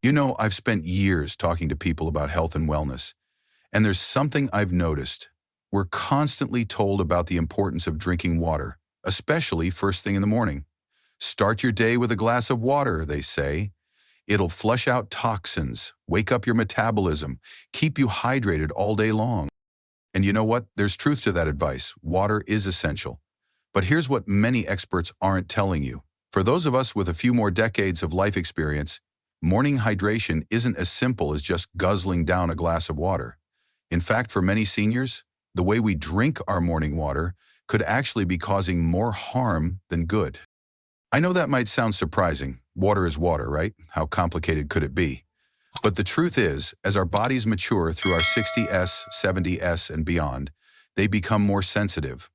You know, I've spent years talking to people about health and wellness, and there's something I've noticed. We're constantly told about the importance of drinking water, especially first thing in the morning. Start your day with a glass of water, they say. It'll flush out toxins, wake up your metabolism, keep you hydrated all day long. And you know what? There's truth to that advice. Water is essential. But here's what many experts aren't telling you. For those of us with a few more decades of life experience, morning hydration isn't as simple as just guzzling down a glass of water. In fact, for many seniors, the way we drink our morning water could actually be causing more harm than good. I know that might sound surprising. Water is water, right? How complicated could it be? But the truth is, as our bodies mature through our 60s, 70s, and beyond, they become more sensitive.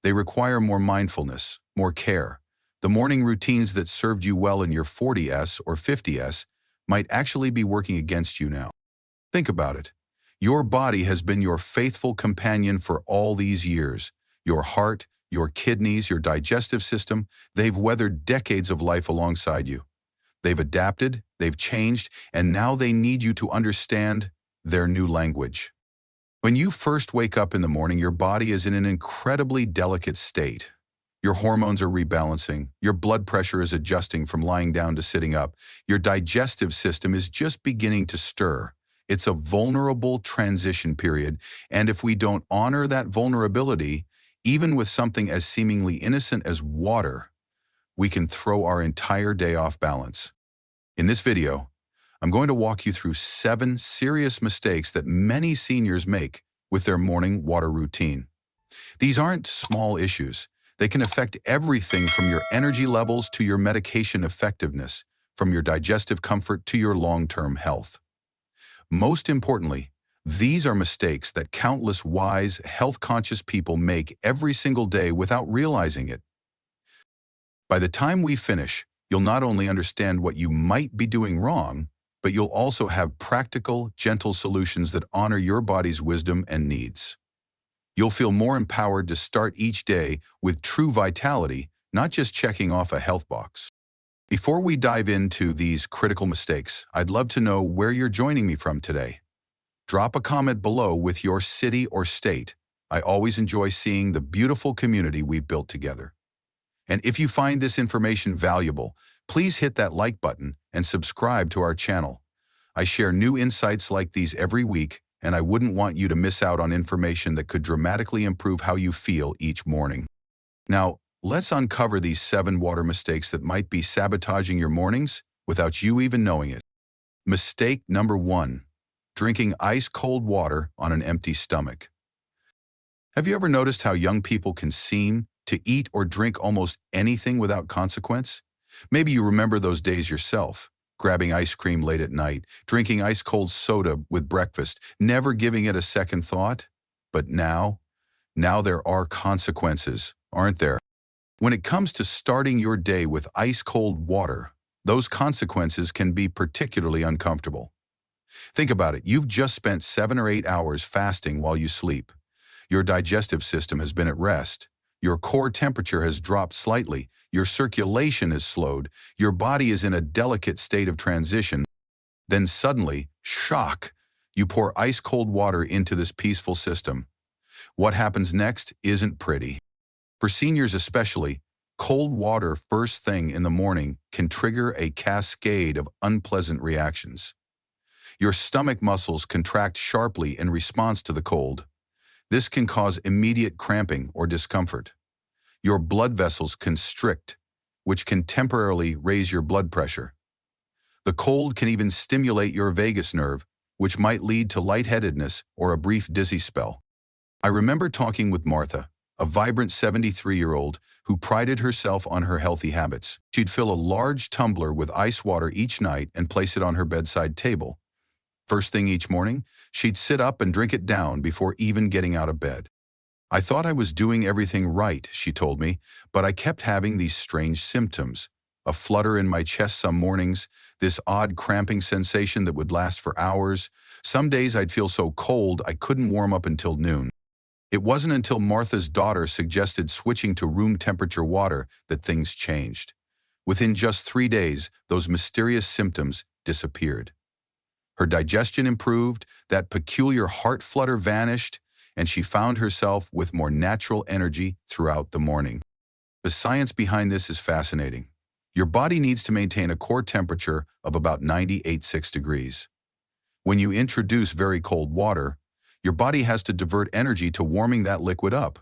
They require more mindfulness, more care. The morning routines that served you well in your 40s or 50s might actually be working against you now. Think about it. Your body has been your faithful companion for all these years. Your heart, your kidneys, your digestive system, they've weathered decades of life alongside you. They've adapted, they've changed, and now they need you to understand their new language. When you first wake up in the morning, your body is in an incredibly delicate state. Your hormones are rebalancing, your blood pressure is adjusting from lying down to sitting up, your digestive system is just beginning to stir. It's a vulnerable transition period, and if we don't honor that vulnerability, even with something as seemingly innocent as water, we can throw our entire day off balance. In this video, I'm going to walk you through 7 serious mistakes that many seniors make with their morning water routine. These aren't small issues. They can affect everything from your energy levels to your medication effectiveness, from your digestive comfort to your long-term health. Most importantly, these are mistakes that countless wise, health-conscious people make every single day without realizing it. By the time we finish, you'll not only understand what you might be doing wrong, but you'll also have practical, gentle solutions that honor your body's wisdom and needs. You'll feel more empowered to start each day with true vitality, not just checking off a health box. Before we dive into these critical mistakes, I'd love to know where you're joining me from today. Drop a comment below with your city or state. I always enjoy seeing the beautiful community we've built together. And if you find this information valuable, please hit that like button and subscribe to our channel. I share new insights like these every week, and I wouldn't want you to miss out on information that could dramatically improve how you feel each morning. Now, let's uncover these 7 water mistakes that might be sabotaging your mornings without you even knowing it. Mistake number 1, drinking ice-cold water on an empty stomach. Have you ever noticed how young people can seem to eat or drink almost anything without consequence? Maybe you remember those days yourself, grabbing ice cream late at night, drinking ice-cold soda with breakfast, never giving it a second thought. But now there are consequences, aren't there? When it comes to starting your day with ice-cold water, those consequences can be particularly uncomfortable. Think about it. You've just spent 7 or 8 hours fasting while you sleep. Your digestive system has been at rest. Your core temperature has dropped slightly. Your circulation is slowed. Your body is in a delicate state of transition. Then suddenly, shock, you pour ice-cold water into this peaceful system. What happens next isn't pretty. For seniors especially, cold water first thing in the morning can trigger a cascade of unpleasant reactions. Your stomach muscles contract sharply in response to the cold. This can cause immediate cramping or discomfort. Your blood vessels constrict, which can temporarily raise your blood pressure. The cold can even stimulate your vagus nerve, which might lead to lightheadedness or a brief dizzy spell. I remember talking with Martha, a vibrant 73-year-old who prided herself on her healthy habits. She'd fill a large tumbler with ice water each night and place it on her bedside table. First thing each morning, she'd sit up and drink it down before even getting out of bed. I thought I was doing everything right, she told me, but I kept having these strange symptoms. A flutter in my chest some mornings, this odd cramping sensation that would last for hours. Some days I'd feel so cold I couldn't warm up until noon. It wasn't until Martha's daughter suggested switching to room temperature water that things changed. Within just 3 days, those mysterious symptoms disappeared. Her digestion improved, that peculiar heart flutter vanished, and she found herself with more natural energy throughout the morning. The science behind this is fascinating. Your body needs to maintain a core temperature of about 98.6 degrees. When you introduce very cold water, your body has to divert energy to warming that liquid up,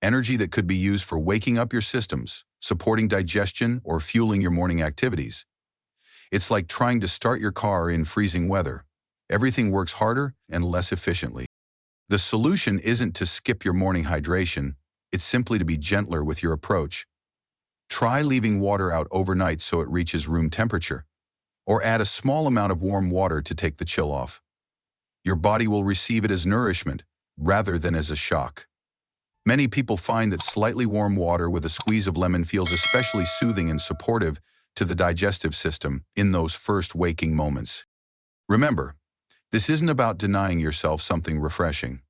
energy that could be used for waking up your systems, supporting digestion, or fueling your morning activities. It's like trying to start your car in freezing weather. Everything works harder and less efficiently. The solution isn't to skip your morning hydration, it's simply to be gentler with your approach. Try leaving water out overnight so it reaches room temperature, or add a small amount of warm water to take the chill off. Your body will receive it as nourishment rather than as a shock. Many people find that slightly warm water with a squeeze of lemon feels especially soothing and supportive to the digestive system in those first waking moments. Remember, this isn't about denying yourself something refreshing.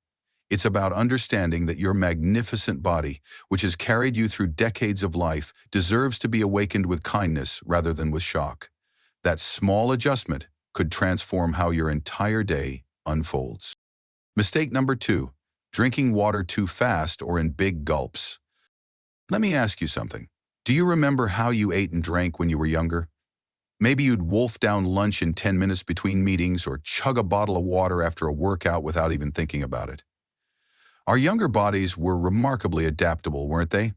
It's about understanding that your magnificent body, which has carried you through decades of life, deserves to be awakened with kindness rather than with shock. That small adjustment could transform how your entire day unfolds. Mistake number 2, drinking water too fast or in big gulps. Let me ask you something. Do you remember how you ate and drank when you were younger? Maybe you'd wolf down lunch in 10 minutes between meetings or chug a bottle of water after a workout without even thinking about it. Our younger bodies were remarkably adaptable, weren't they?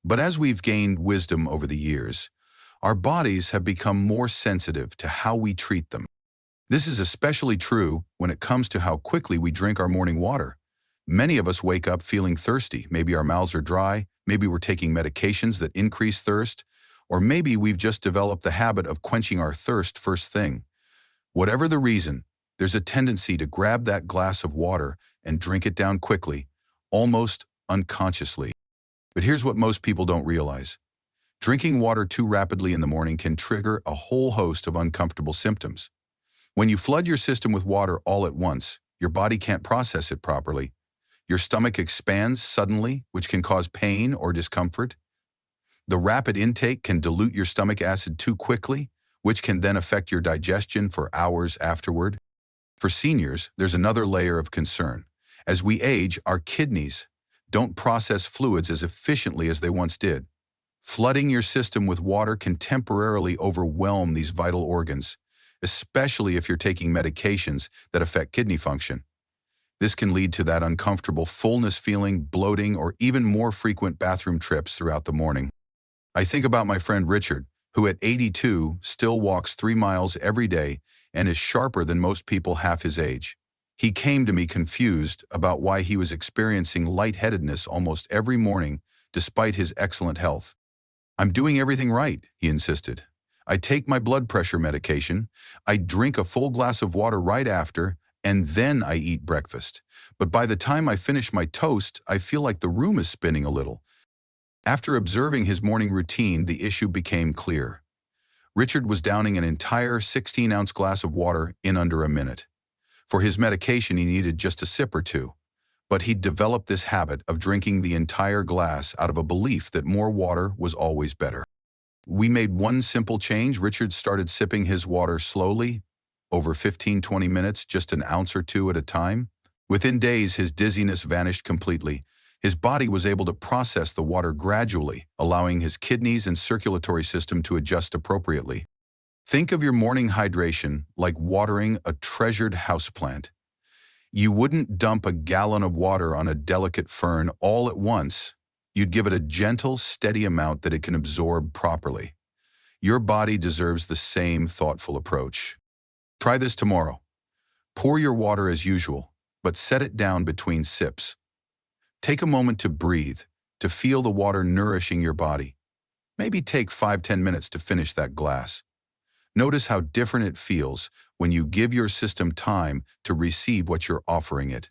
But as we've gained wisdom over the years, our bodies have become more sensitive to how we treat them. This is especially true when it comes to how quickly we drink our morning water. Many of us wake up feeling thirsty. Maybe our mouths are dry, maybe we're taking medications that increase thirst, or maybe we've just developed the habit of quenching our thirst first thing. Whatever the reason, there's a tendency to grab that glass of water and drink it down quickly, almost unconsciously. But here's what most people don't realize. Drinking water too rapidly in the morning can trigger a whole host of uncomfortable symptoms. When you flood your system with water all at once, your body can't process it properly. Your stomach expands suddenly, which can cause pain or discomfort. The rapid intake can dilute your stomach acid too quickly, which can then affect your digestion for hours afterward. For seniors, there's another layer of concern. As we age, our kidneys don't process fluids as efficiently as they once did. Flooding your system with water can temporarily overwhelm these vital organs, especially if you're taking medications that affect kidney function. This can lead to that uncomfortable fullness feeling, bloating, or even more frequent bathroom trips throughout the morning. I think about my friend Richard, who at 82 still walks 3 miles every day and is sharper than most people half his age. He came to me confused about why he was experiencing lightheadedness almost every morning despite his excellent health. "I'm doing everything right," he insisted. "I take my blood pressure medication, I drink a full glass of water right after, and then I eat breakfast. But by the time I finish my toast, I feel like the room is spinning a little." After observing his morning routine, the issue became clear. Richard was downing an entire 16-ounce glass of water in under a minute. For his medication, he needed just a sip or two. But he'd developed this habit of drinking the entire glass out of a belief that more water was always better. We made one simple change. Richard started sipping his water slowly, over 15-20 minutes, just an ounce or two at a time. Within days, his dizziness vanished completely. His body was able to process the water gradually, allowing his kidneys and circulatory system to adjust appropriately. Think of your morning hydration like watering a treasured houseplant. You wouldn't dump a gallon of water on a delicate fern all at once. You'd give it a gentle, steady amount that it can absorb properly. Your body deserves the same thoughtful approach. Try this tomorrow. Pour your water as usual, but set it down between sips. Take a moment to breathe, to feel the water nourishing your body. Maybe take 5-10 minutes to finish that glass. Notice how different it feels when you give your system time to receive what you're offering it.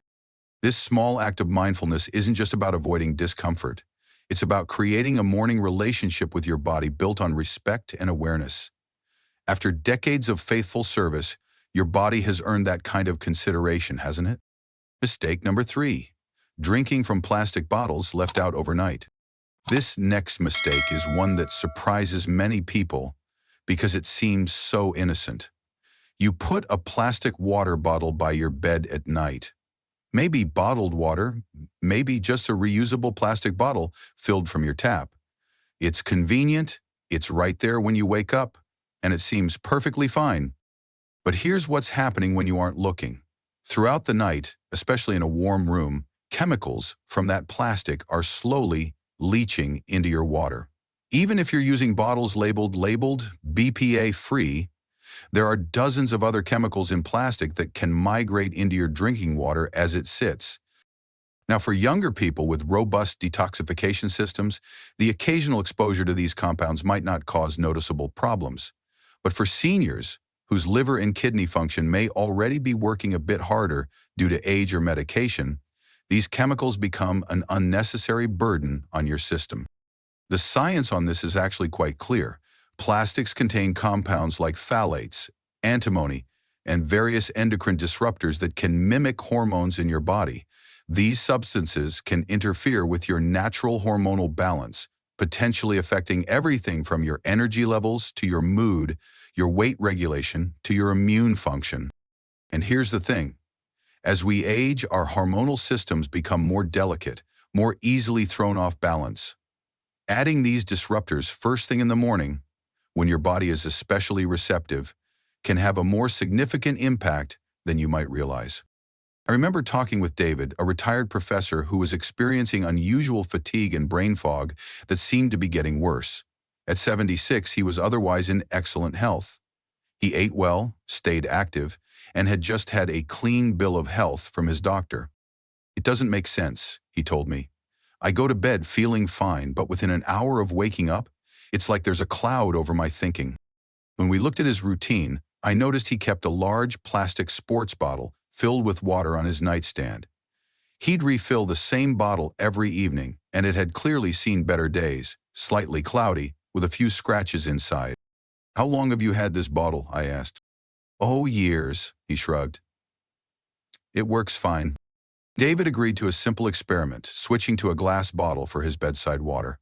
This small act of mindfulness isn't just about avoiding discomfort. It's about creating a morning relationship with your body built on respect and awareness. After decades of faithful service, your body has earned that kind of consideration, hasn't it? Mistake number 3, drinking from plastic bottles left out overnight. This next mistake is one that surprises many people because it seems so innocent. You put a plastic water bottle by your bed at night. Maybe bottled water, maybe just a reusable plastic bottle filled from your tap. It's convenient, it's right there when you wake up, and it seems perfectly fine. But here's what's happening when you aren't looking. Throughout the night, especially in a warm room, chemicals from that plastic are slowly leaching into your water. Even if you're using bottles labeled BPA-free, there are dozens of other chemicals in plastic that can migrate into your drinking water as it sits. Now, for younger people with robust detoxification systems, the occasional exposure to these compounds might not cause noticeable problems. But for seniors, whose liver and kidney function may already be working a bit harder due to age or medication, these chemicals become an unnecessary burden on your system. The science on this is actually quite clear. Plastics contain compounds like phthalates, antimony, and various endocrine disruptors that can mimic hormones in your body. These substances can interfere with your natural hormonal balance, potentially affecting everything from your energy levels to your mood, your weight regulation to your immune function. And here's the thing. As we age, our hormonal systems become more delicate, more easily thrown off balance. Adding these disruptors first thing in the morning, when your body is especially receptive, can have a more significant impact than you might realize. I remember talking with David, a retired professor who was experiencing unusual fatigue and brain fog that seemed to be getting worse. At 76, he was otherwise in excellent health. He ate well, stayed active, and had just had a clean bill of health from his doctor. "It doesn't make sense," he told me. "I go to bed feeling fine, but within an hour of waking up, it's like there's a cloud over my thinking." When we looked at his routine, I noticed he kept a large plastic sports bottle filled with water on his nightstand. He'd refill the same bottle every evening, and it had clearly seen better days, slightly cloudy, with a few scratches inside. "How long have you had this bottle?" I asked. "Oh, years," he shrugged. "It works fine." David agreed to a simple experiment, switching to a glass bottle for his bedside water.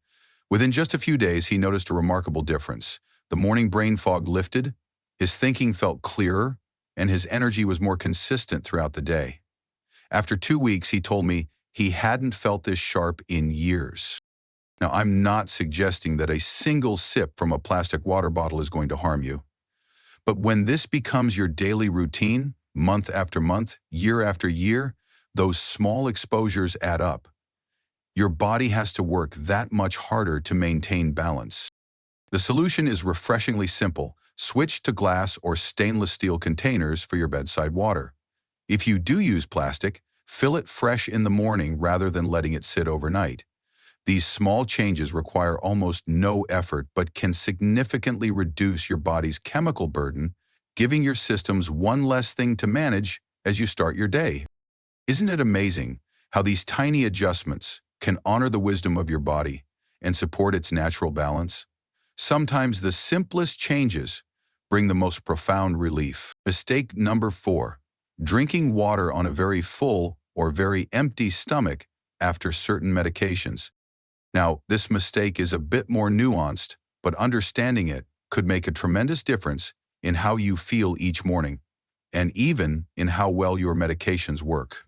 Within just a few days, he noticed a remarkable difference. The morning brain fog lifted, his thinking felt clearer, and his energy was more consistent throughout the day. After 2 weeks, he told me he hadn't felt this sharp in years. Now, I'm not suggesting that a single sip from a plastic water bottle is going to harm you. But when this becomes your daily routine, month after month, year after year, those small exposures add up. Your body has to work that much harder to maintain balance. The solution is refreshingly simple. Switch to glass or stainless steel containers for your bedside water. If you do use plastic, fill it fresh in the morning rather than letting it sit overnight. These small changes require almost no effort but can significantly reduce your body's chemical burden, giving your systems one less thing to manage as you start your day. Isn't it amazing how these tiny adjustments can honor the wisdom of your body and support its natural balance? Sometimes the simplest changes bring the most profound relief. Mistake number 4, drinking water on a very full or very empty stomach after certain medications. Now, this mistake is a bit more nuanced, but understanding it could make a tremendous difference in how you feel each morning, and even in how well your medications work.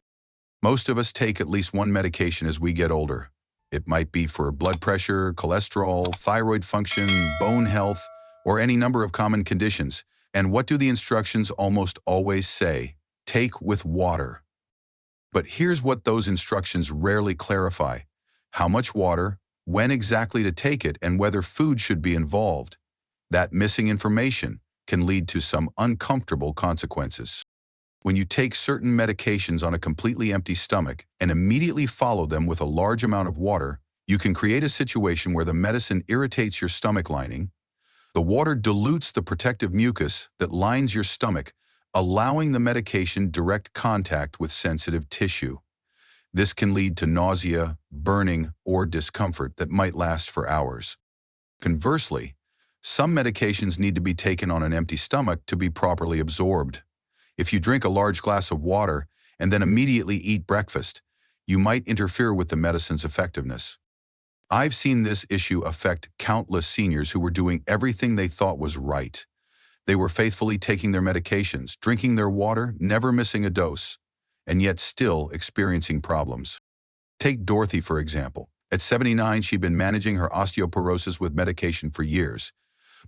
Most of us take at least one medication as we get older. It might be for blood pressure, cholesterol, thyroid function, bone health, or any number of common conditions. And what do the instructions almost always say? Take with water. But here's what those instructions rarely clarify: how much water, when exactly to take it, and whether food should be involved. That missing information can lead to some uncomfortable consequences. When you take certain medications on a completely empty stomach and immediately follow them with a large amount of water, you can create a situation where the medicine irritates your stomach lining. The water dilutes the protective mucus that lines your stomach, allowing the medication direct contact with sensitive tissue. This can lead to nausea, burning, or discomfort that might last for hours. Conversely, some medications need to be taken on an empty stomach to be properly absorbed. If you drink a large glass of water and then immediately eat breakfast, you might interfere with the medicine's effectiveness. I've seen this issue affect countless seniors who were doing everything they thought was right. They were faithfully taking their medications, drinking their water, never missing a dose, and yet still experiencing problems. Take Dorothy, for example. At 79, she'd been managing her osteoporosis with medication for years,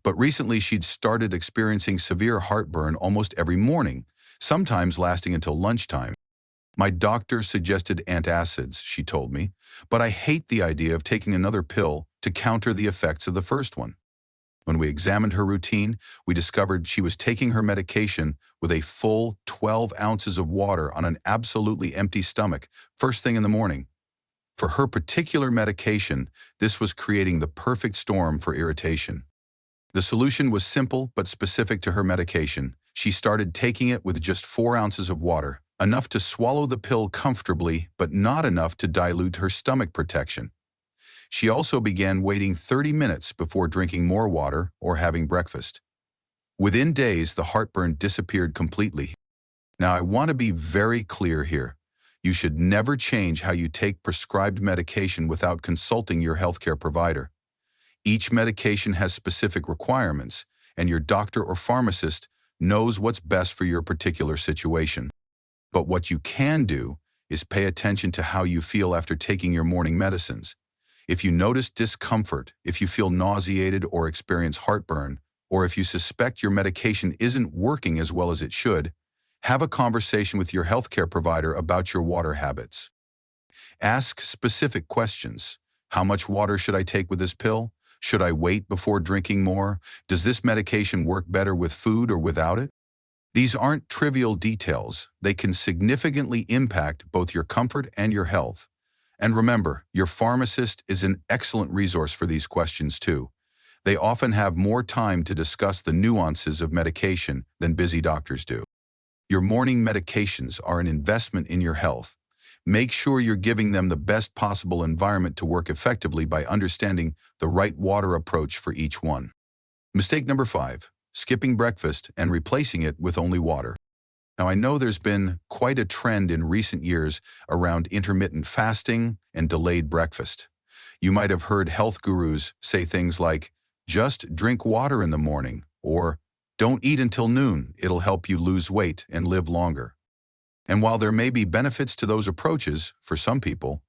but recently she'd started experiencing severe heartburn almost every morning, sometimes lasting until lunchtime. My doctor suggested antacids, she told me, but I hate the idea of taking another pill to counter the effects of the first one. When we examined her routine, we discovered she was taking her medication with a full 12 ounces of water on an absolutely empty stomach, first thing in the morning. For her particular medication, this was creating the perfect storm for irritation. The solution was simple but specific to her medication. She started taking it with just 4 ounces of water, enough to swallow the pill comfortably, but not enough to dilute her stomach protection. She also began waiting 30 minutes before drinking more water or having breakfast. Within days, the heartburn disappeared completely. Now, I want to be very clear here. You should never change how you take prescribed medication without consulting your healthcare provider. Each medication has specific requirements, and your doctor or pharmacist knows what's best for your particular situation. But what you can do is pay attention to how you feel after taking your morning medicines. If you notice discomfort, if you feel nauseated or experience heartburn, or if you suspect your medication isn't working as well as it should, have a conversation with your healthcare provider about your water habits. Ask specific questions. How much water should I take with this pill? Should I wait before drinking more? Does this medication work better with food or without it? These aren't trivial details. They can significantly impact both your comfort and your health. And remember, your pharmacist is an excellent resource for these questions too. They often have more time to discuss the nuances of medication than busy doctors do. Your morning medications are an investment in your health. Make sure you're giving them the best possible environment to work effectively by understanding the right water approach for each one. Mistake number 5, skipping breakfast and replacing it with only water. Now, I know there's been quite a trend in recent years around intermittent fasting and delayed breakfast. You might have heard health gurus say things like, just drink water in the morning, or don't eat until noon, it'll help you lose weight and live longer. And while there may be benefits to those approaches for some people,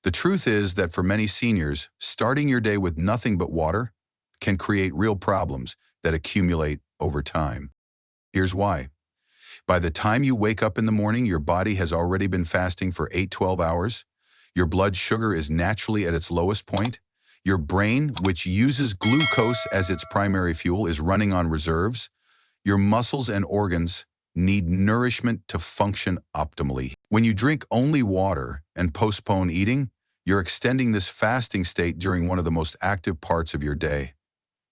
the truth is that for many seniors, starting your day with nothing but water can create real problems that accumulate over time. Here's why. By the time you wake up in the morning, your body has already been fasting for 8-12 hours. Your blood sugar is naturally at its lowest point. Your brain, which uses glucose as its primary fuel, is running on reserves. Your muscles and organs need nourishment to function optimally. When you drink only water and postpone eating, you're extending this fasting state during one of the most active parts of your day.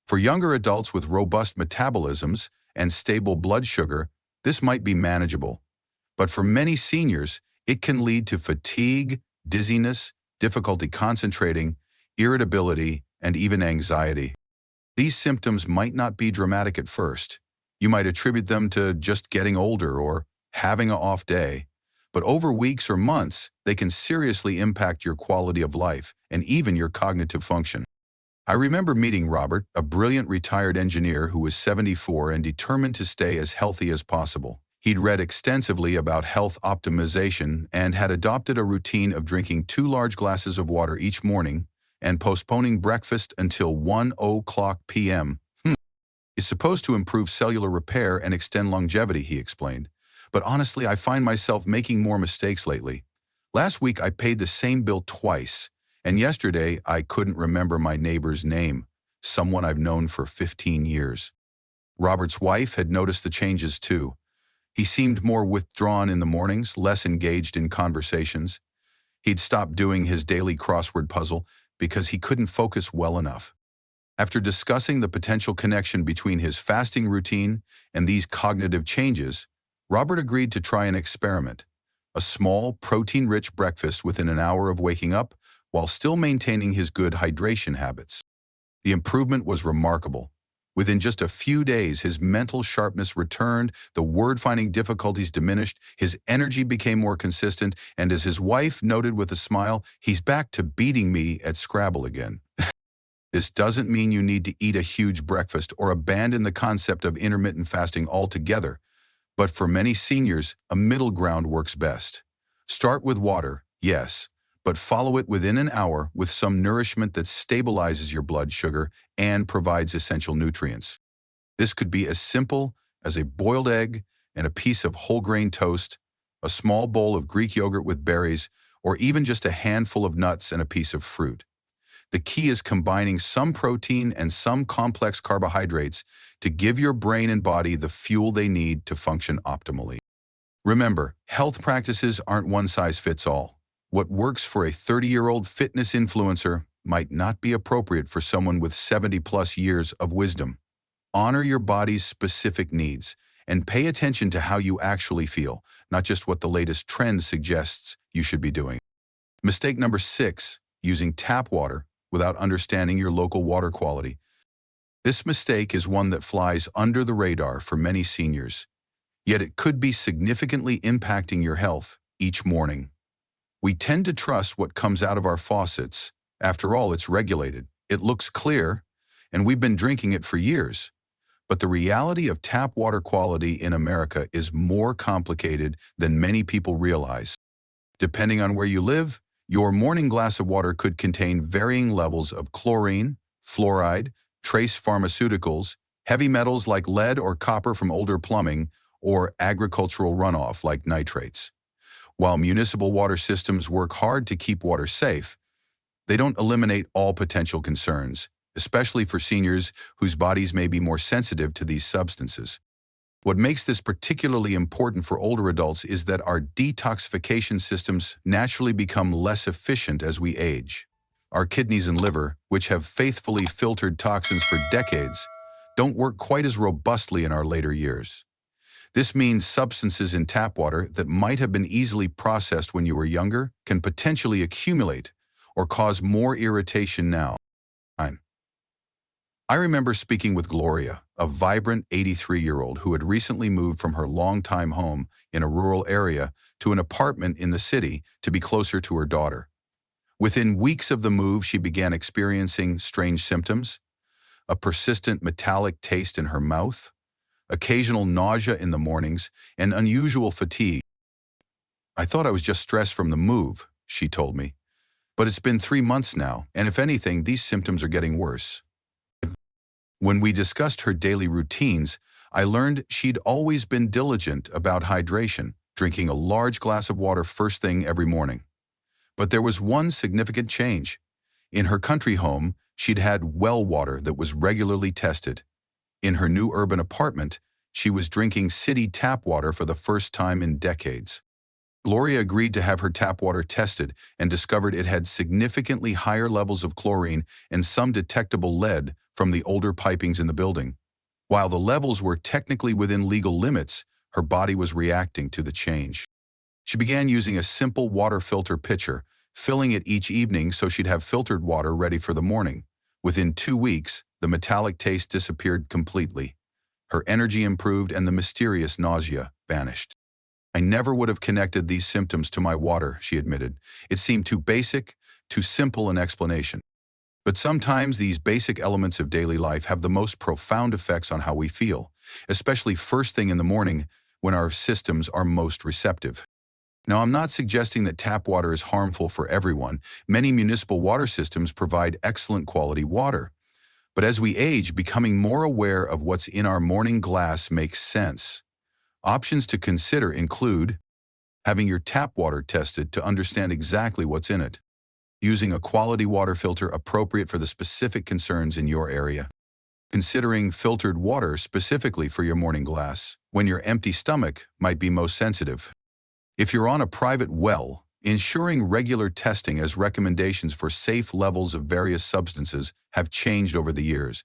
For younger adults with robust metabolisms and stable blood sugar, this might be manageable. But for many seniors, it can lead to fatigue, dizziness, difficulty concentrating, irritability, and even anxiety. These symptoms might not be dramatic at first. You might attribute them to just getting older or having an off day. But over weeks or months, they can seriously impact your quality of life and even your cognitive function. I remember meeting Robert, a brilliant retired engineer who was 74 and determined to stay as healthy as possible. He'd read extensively about health optimization and had adopted a routine of drinking 2 large glasses of water each morning and postponing breakfast until 1:00 p.m. Is supposed to improve cellular repair and extend longevity, he explained. But honestly, I find myself making more mistakes lately. Last week, I paid the same bill twice. And yesterday, I couldn't remember my neighbor's name, someone I've known for 15 years. Robert's wife had noticed the changes too. He seemed more withdrawn in the mornings, less engaged in conversations. He'd stopped doing his daily crossword puzzle because he couldn't focus well enough. After discussing the potential connection between his fasting routine and these cognitive changes, Robert agreed to try an experiment: a small, protein-rich breakfast within an hour of waking up, while still maintaining his good hydration habits. The improvement was remarkable. Within just a few days, his mental sharpness returned, the word-finding difficulties diminished, his energy became more consistent, and as his wife noted with a smile, he's back to beating me at Scrabble again. This doesn't mean you need to eat a huge breakfast or abandon the concept of intermittent fasting altogether, but for many seniors, a middle ground works best. Start with water, yes, but follow it within an hour with some nourishment that stabilizes your blood sugar and provides essential nutrients. This could be as simple as a boiled egg and a piece of whole grain toast, a small bowl of Greek yogurt with berries, or even just a handful of nuts and a piece of fruit. The key is combining some protein and some complex carbohydrates to give your brain and body the fuel they need to function optimally. Remember, health practices aren't one size fits all. What works for a 30-year-old fitness influencer might not be appropriate for someone with 70-plus years of wisdom. Honor your body's specific needs and pay attention to how you actually feel, not just what the latest trend suggests you should be doing. Mistake number 6, using tap water without understanding your local water quality. This mistake is one that flies under the radar for many seniors, yet it could be significantly impacting your health each morning. We tend to trust what comes out of our faucets. After all, it's regulated, it looks clear, and we've been drinking it for years. But the reality of tap water quality in America is more complicated than many people realize. Depending on where you live, your morning glass of water could contain varying levels of chlorine, fluoride, trace pharmaceuticals, heavy metals like lead or copper from older plumbing, or agricultural runoff like nitrates. While municipal water systems work hard to keep water safe, they don't eliminate all potential concerns, especially for seniors whose bodies may be more sensitive to these substances. What makes this particularly important for older adults is that our detoxification systems naturally become less efficient as we age. Our kidneys and liver, which have faithfully filtered toxins for decades, don't work quite as robustly in our later years. This means substances in tap water that might have been easily processed when you were younger can potentially accumulate or cause more irritation now. I remember speaking with Gloria, a vibrant 83-year-old who had recently moved from her longtime home in a rural area to an apartment in the city to be closer to her daughter. Within weeks of the move, she began experiencing strange symptoms, a persistent metallic taste in her mouth, occasional nausea in the mornings, and unusual fatigue. "I thought I was just stressed from the move," she told me. "But it's been 3 months now, and if anything, these symptoms are getting worse." When we discussed her daily routines, I learned she'd always been diligent about hydration, drinking a large glass of water first thing every morning. But there was one significant change. In her country home, she'd had well water that was regularly tested. In her new urban apartment, she was drinking city tap water for the first time in decades. Gloria agreed to have her tap water tested and discovered it had significantly higher levels of chlorine and some detectable lead from the older pipings in the building. While the levels were technically within legal limits, her body was reacting to the change. She began using a simple water filter pitcher, filling it each evening so she'd have filtered water ready for the morning. Within 2 weeks, the metallic taste disappeared completely. Her energy improved and the mysterious nausea vanished. "I never would have connected these symptoms to my water," she admitted. "It seemed too basic, too simple an explanation." But sometimes these basic elements of daily life have the most profound effects on how we feel, especially first thing in the morning when our systems are most receptive. Now, I'm not suggesting that tap water is harmful for everyone. Many municipal water systems provide excellent quality water. But as we age, becoming more aware of what's in our morning glass makes sense. Options to consider include having your tap water tested to understand exactly what's in it, using a quality water filter appropriate for the specific concerns in your area, considering filtered water specifically for your morning glass when your empty stomach might be most sensitive. If you're on a private well, ensuring regular testing as recommendations for safe levels of various substances have changed over the years.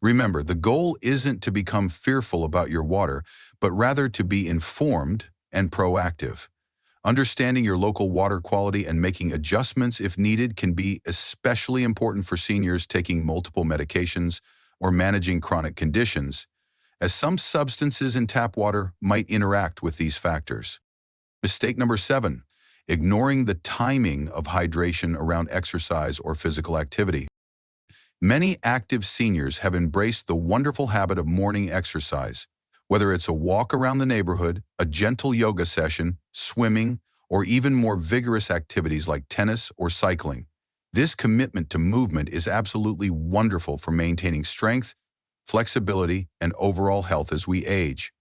Remember, the goal isn't to become fearful about your water, but rather to be informed and proactive. Understanding your local water quality and making adjustments if needed can be especially important for seniors taking multiple medications or managing chronic conditions, as some substances in tap water might interact with these factors. Mistake number 7, ignoring the timing of hydration around exercise or physical activity. Many active seniors have embraced the wonderful habit of morning exercise, whether it's a walk around the neighborhood, a gentle yoga session, swimming, or even more vigorous activities like tennis or cycling. This commitment to movement is absolutely wonderful for maintaining strength, flexibility, and overall health as we age.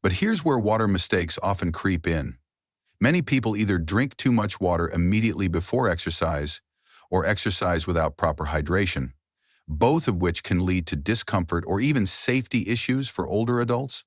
But here's where water mistakes often creep in. Many people either drink too much water immediately before exercise or exercise without proper hydration, both of which can lead to discomfort or even safety issues for older adults.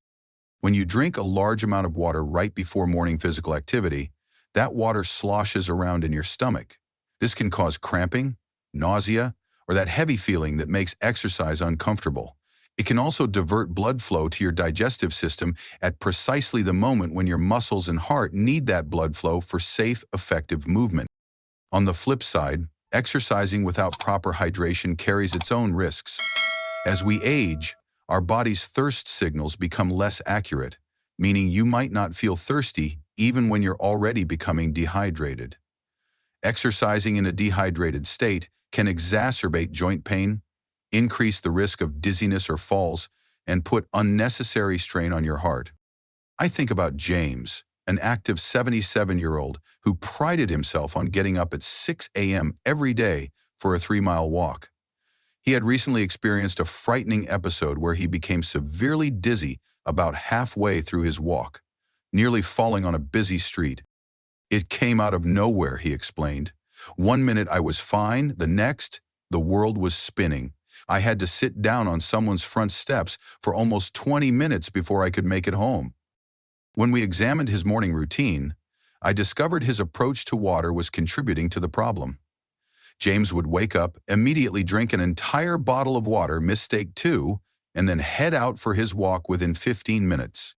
When you drink a large amount of water right before morning physical activity, that water sloshes around in your stomach. This can cause cramping, nausea, or that heavy feeling that makes exercise uncomfortable. It can also divert blood flow to your digestive system at precisely the moment when your muscles and heart need that blood flow for safe, effective movement. On the flip side, exercising without proper hydration carries its own risks. As we age, our body's thirst signals become less accurate, meaning you might not feel thirsty even when you're already becoming dehydrated. Exercising in a dehydrated state can exacerbate joint pain, increase the risk of dizziness or falls, and put unnecessary strain on your heart. I think about James, an active 77-year-old who prided himself on getting up at 6 a.m. every day for a 3-mile walk. He had recently experienced a frightening episode where he became severely dizzy about halfway through his walk, nearly falling on a busy street. It came out of nowhere, he explained. One minute I was fine, the next, the world was spinning. I had to sit down on someone's front steps for almost 20 minutes before I could make it home. When we examined his morning routine, I discovered his approach to water was contributing to the problem. James would wake up, immediately drink an entire bottle of water, mistake 2, and then head out for his walk within 15 minutes.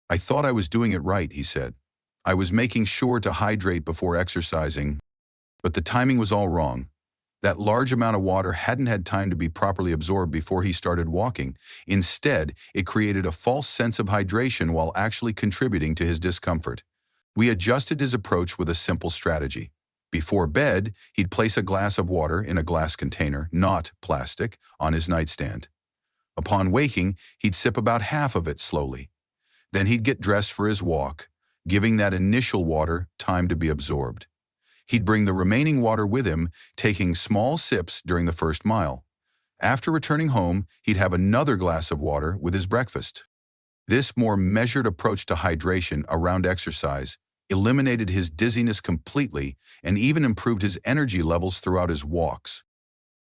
I thought I was doing it right, he said. I was making sure to hydrate before exercising, but the timing was all wrong. That large amount of water hadn't had time to be properly absorbed before he started walking. Instead, it created a false sense of hydration while actually contributing to his discomfort. We adjusted his approach with a simple strategy. Before bed, he'd place a glass of water in a glass container, not plastic, on his nightstand. Upon waking, he'd sip about half of it slowly. Then he'd get dressed for his walk, giving that initial water time to be absorbed. He'd bring the remaining water with him, taking small sips during the first mile. After returning home, he'd have another glass of water with his breakfast. This more measured approach to hydration around exercise eliminated his dizziness completely and even improved his energy levels throughout his walks.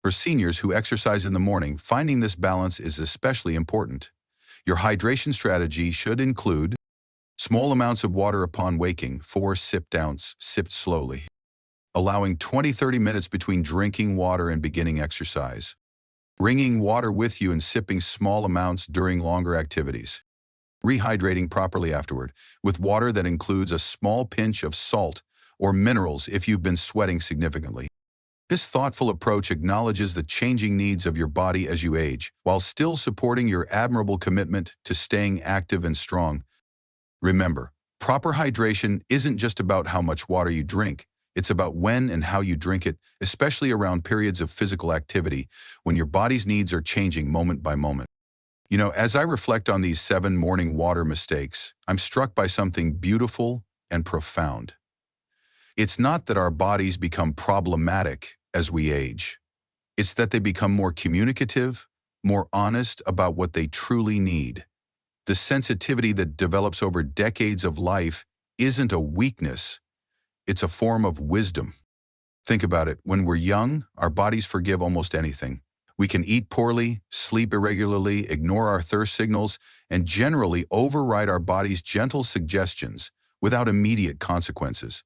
For seniors who exercise in the morning, finding this balance is especially important. Your hydration strategy should include small amounts of water upon waking, 4 sip-downs, sipped slowly, allowing 20-30 minutes between drinking water and beginning exercise, bringing water with you and sipping small amounts during longer activities, rehydrating properly afterward with water that includes a small pinch of salt or minerals if you've been sweating significantly. This thoughtful approach acknowledges the changing needs of your body as you age, while still supporting your admirable commitment to staying active and strong. Remember, proper hydration isn't just about how much water you drink. It's about when and how you drink it, especially around periods of physical activity, when your body's needs are changing moment by moment. As I reflect on these 7 morning water mistakes, I'm struck by something beautiful and profound. It's not that our bodies become problematic as we age. It's that they become more communicative, more honest about what they truly need. The sensitivity that develops over decades of life isn't a weakness. It's a form of wisdom. Think about it. When we're young, our bodies forgive almost anything. We can eat poorly, sleep irregularly, ignore our thirst signals, and generally override our body's gentle suggestions without immediate consequences.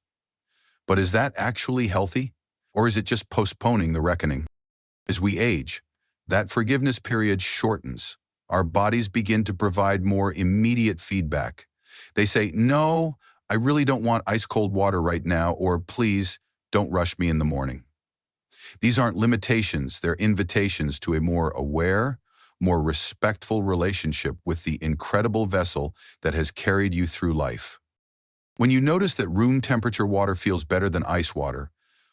But is that actually healthy? Or is it just postponing the reckoning? As we age, that forgiveness period shortens. Our bodies begin to provide more immediate feedback. They say, "No, I really don't want ice-cold water right now," or "Please, don't rush me in the morning." These aren't limitations, they're invitations to a more aware, more respectful relationship with the incredible vessel that has carried you through life. When you notice that room temperature water feels better than ice water,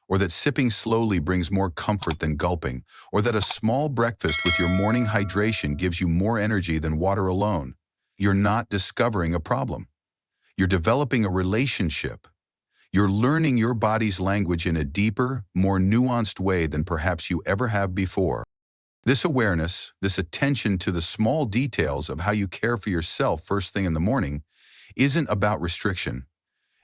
or that sipping slowly brings more comfort than gulping, or that a small breakfast with your morning hydration gives you more energy than water alone, you're not discovering a problem. You're developing a relationship. You're learning your body's language in a deeper, more nuanced way than perhaps you ever have before. This awareness, this attention to the small details of how you care for yourself first thing in the morning, isn't about restriction.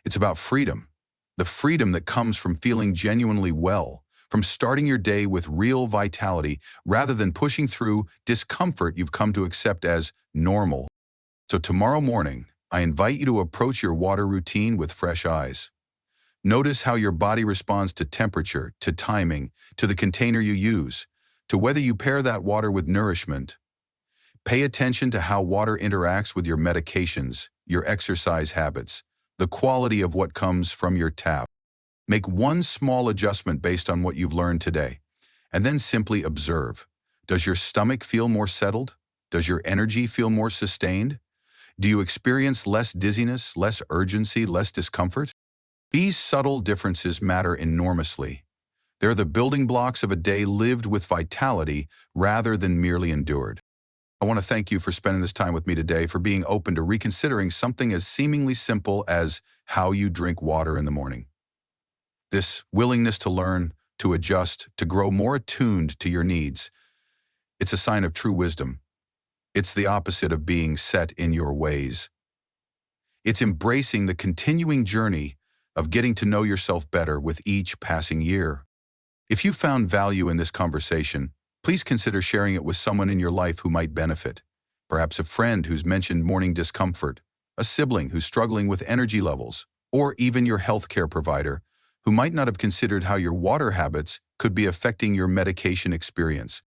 It's about freedom. The freedom that comes from feeling genuinely well, from starting your day with real vitality rather than pushing through discomfort you've come to accept as normal. So tomorrow morning, I invite you to approach your water routine with fresh eyes. Notice how your body responds to temperature, to timing, to the container you use, to whether you pair that water with nourishment. Pay attention to how water interacts with your medications, your exercise habits, the quality of what comes from your tap. Make one small adjustment based on what you've learned today, and then simply observe. Does your stomach feel more settled? Does your energy feel more sustained? Do you experience less dizziness, less urgency, less discomfort? These subtle differences matter enormously. They're the building blocks of a day lived with vitality rather than merely endured. I want to thank you for spending this time with me today, for being open to reconsidering something as seemingly simple as how you drink water in the morning. This willingness to learn, to adjust, to grow more attuned to your needs, it's a sign of true wisdom. It's the opposite of being set in your ways. It's embracing the continuing journey of getting to know yourself better with each passing year. If you found value in this conversation, please consider sharing it with someone in your life who might benefit. Perhaps a friend who's mentioned morning discomfort, a sibling who's struggling with energy levels, or even your healthcare provider who might not have considered how your water habits could be affecting your medication experience.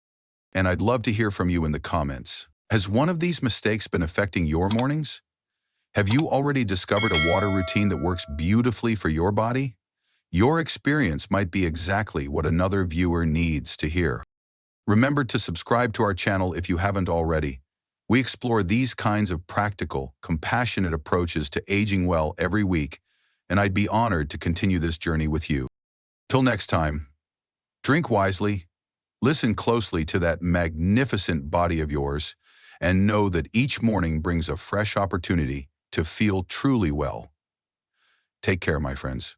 And I'd love to hear from you in the comments. Has one of these mistakes been affecting your mornings? Have you already discovered a water routine that works beautifully for your body? Your experience might be exactly what another viewer needs to hear. Remember to subscribe to our channel if you haven't already. We explore these kinds of practical, compassionate approaches to aging well every week, and I'd be honored to continue this journey with you. Till next time, drink wisely, listen closely to that magnificent body of yours, and know that each morning brings a fresh opportunity to feel truly well. Take care, my friends.